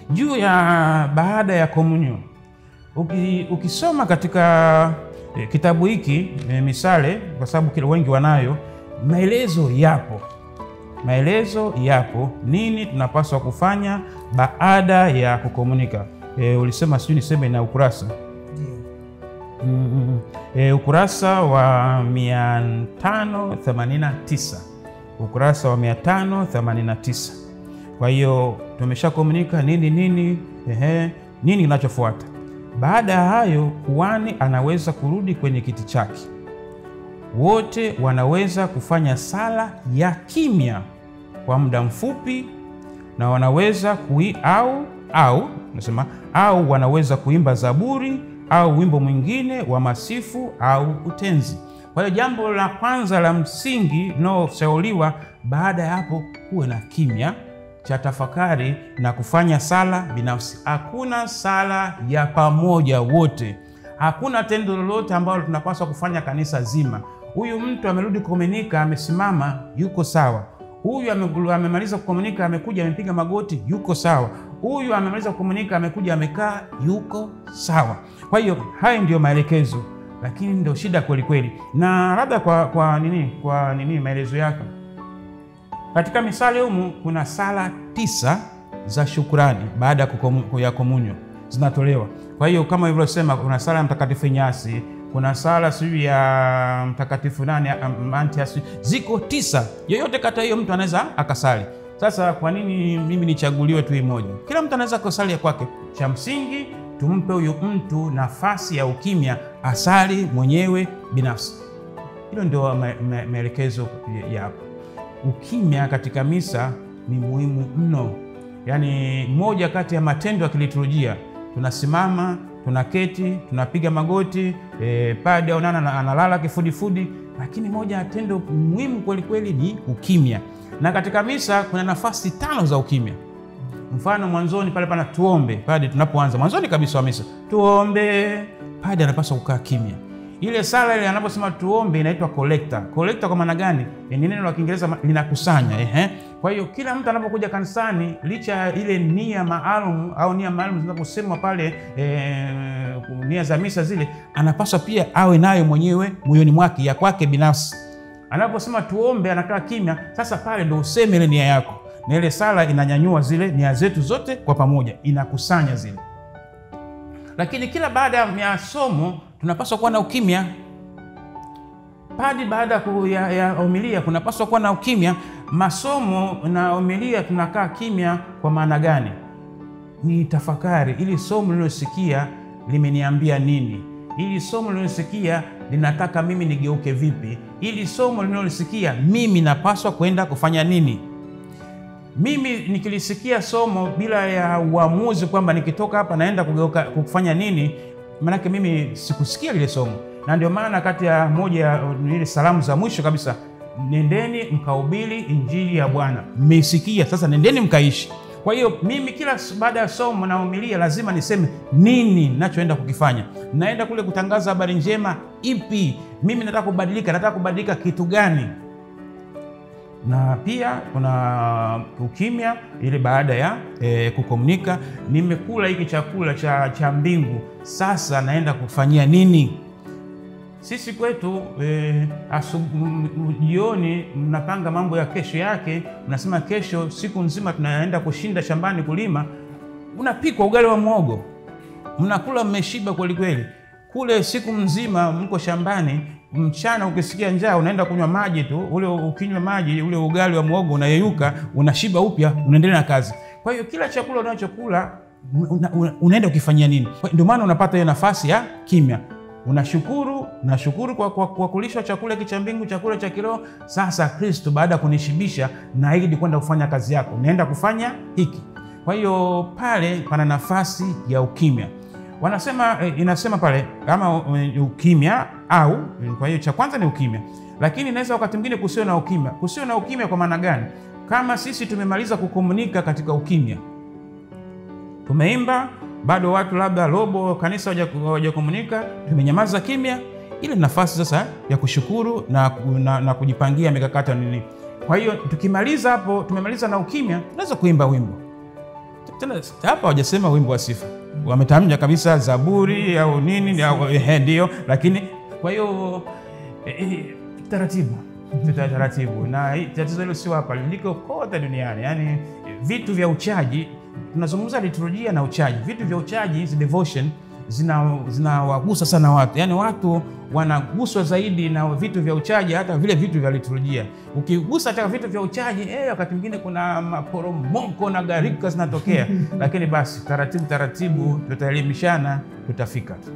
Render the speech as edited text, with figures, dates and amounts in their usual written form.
juu ya baada ya komunyo. Ukisoma katika kitabu hiki Misale, kwa sababu kila wengi wanayo, maelezo yapo nini tunapaswa kufanya baada ya kukomunika. Ulisema sijui niseme na ukurasa. Ukurasa wa 589. Ukurasa wa 589. Kwa hiyo tumesha komunika nini kinachofuata. Baada ya hayo, kuhani anaweza kurudi kwenye kiti chake. Wote wanaweza kufanya sala ya kimya kwa muda mfupi, na wanaweza au wanaweza kuimba zaburi au wimbo mwingine wa masifu au utenzi. Kwa hiyo jambo la kwanza la msingi linaloshauriwa baada ya hapo, kuwe na kimya cha tafakari na kufanya sala binafsi. Hakuna sala ya pamoja wote. Hakuna tendo lolote ambalo tunapaswa kufanya kanisa zima. Huyu mtu amerudi kukomunika, amesimama, yuko sawa. Huyu amemaliza kukomunika, amekuja amepiga magoti, yuko sawa. Huyu amemaliza kukomunika, amekuja amekaa, yuko sawa. Kwa hiyo haya ndio maelekezo, lakini ndio shida kweli kweli. Na labda kwa nini maelezo yake. Katika Misale humu kuna sala 9 za shukrani baada ya komunyo zinatolewa. Kwa hiyo kama ilivyosema, kuna sala ya Mtakatifu Inyasi, kuna sala sijui ya Mtakatifu Antias, ziko 9. Yoyote kati hiyo mtu anaweza akasali. Sasa kwa nini mimi nichaguliwe tu moja? Kila mtu anaweza kusali ya kwake. Cha msingi tumpe huyo mtu nafasi ya ukimya, asali mwenyewe binafsi. Hilo ndio maelekezo ya hapo. Ukimya katika misa ni muhimu mno. Yaani moja kati ya matendo ya kiliturujia, tunasimama, tunaketi, tunapiga magoti, padre au nana analala kifudifudi, lakini moja ya tendo muhimu kweli kweli ni ukimya. Na katika misa kuna nafasi 5 za ukimya. Mfano, mwanzoni pale pana tuombe, padre tunapoanza mwanzoni kabisa wa misa, tuombe, padre anapaswa kukaa kimya. Ile sala ile anaposema tuombe inaitwa collecta. Collecta kwa maana gani? Ni neno la Kiingereza linakusanya. Kwa hiyo kila mtu anapokuja kanisani, licha ile nia maalum zinaposemwa pale, nia za misa zile, anapaswa pia awe nayo mwenyewe moyoni mwake, ya kwake binafsi. Anaposema tuombe, anakaa kimya. Sasa pale ndio useme ile nia yako, na ile sala inanyanyua zile nia zetu zote kwa pamoja, inakusanya zile. Lakini kila baada ya somo tunapaswa kuwa na ukimya. Padre baada ya homilia kunapaswa kuwa na ukimya. Masomo na homilia tunakaa kimya kwa maana gani? Ni tafakari, ili somo nililosikia limeniambia nini? Ili somo nililosikia linataka mimi nigeuke vipi? Ili somo nililosikia mimi napaswa kwenda kufanya nini? Mimi nikilisikia somo bila ya uamuzi kwamba nikitoka hapa naenda kugeuka kufanya nini, manake mimi sikusikia lile somo. Na ndio maana kati ya moja ile salamu za mwisho kabisa, nendeni mkahubiri injili ya Bwana. Mmesikia, sasa nendeni mkaishi. Kwa hiyo mimi kila baada ya somo na homilia lazima niseme nini ninachoenda kukifanya. Naenda kule kutangaza habari njema ipi? Mimi nataka kubadilika kitu gani? Na pia kuna ukimya ile baada ya kukomunika. Nimekula hiki chakula cha mbingu, sasa naenda kufanyia nini? Sisi kwetu jioni mnapanga mambo ya kesho yake. Unasema kesho siku nzima tunaenda kushinda shambani kulima. Unapikwa ugali wa muhogo, mnakula mmeshiba kweli kweli. Kule siku nzima mko shambani, mchana ukisikia njaa unaenda kunywa maji tu. Ule ukinywa maji, ule ugali wa muhogo unayeyuka, unashiba upya, unaendelea na kazi. Kwa hiyo kila chakula unachokula unaenda ukifanyia nini? Ndio maana unapata hiyo nafasi ya kimya. Unashukuru kwa kulishwa chakula cha mbingu, chakula cha kiroho. Sasa Kristo baada ya kunishibisha, naahidi kwenda kufanya kazi yako, unaenda kufanya hiki. Kwa hiyo pale pana nafasi ya ukimya. Inasema pale kama ukimya au, kwa hiyo cha kwanza ni ukimya. Lakini inaweza wakati mwingine kusio na ukimya. Kusio na ukimya kwa maana gani? Kama sisi tumemaliza kukomunika katika ukimya, tumeimba, bado watu labda robo kanisa hawajakomunika, tumenyamaza kimya, ile nafasi sasa ya kushukuru na kujipangia mikakati nini. Kwa hiyo tukimaliza hapo, tumemaliza na ukimya, tunaweza kuimba wimbo. Tena hapa hawajasema wimbo wa sifa, wametamja kabisa zaburi au nini au ndio, lakini kwa hiyo taratibu na tatizo hilo sio hapa, liko kote duniani. Yani vitu vya uchaji, tunazungumza liturujia na uchaji, vitu vya uchaji, hizi devotion zinawagusa sana watu. Yani watu wanaguswa zaidi na vitu vya uchaji hata vile vitu vya liturujia. Ukigusa hata vitu vya uchaji, wakati mwingine kuna maporomoko na gharika zinatokea. Lakini basi taratibu tutaelimishana, tutafika tu.